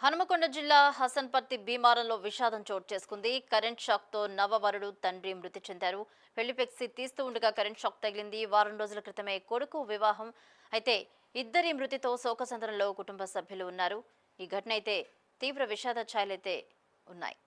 హనుమకొండ జిల్లా హసన్పర్తి భీమారంలో విషాదం చోటు చేసుకుంది. కరెంట్ షాక్ తో నవవరుడు తండ్రి మృతి చెందారు. పెళ్లిపెక్సి తీస్తూ ఉండగా కరెంట్ షాక్ తగిలింది. వారం రోజుల క్రితమే కొడుకు వివాహం. అయితే ఇద్దరి మృతితో శోకసంద్రంలో కుటుంబ సభ్యులు ఉన్నారు. ఈ ఘటన అయితే తీవ్ర విషాద ఛాయలైతే ఉన్నాయి.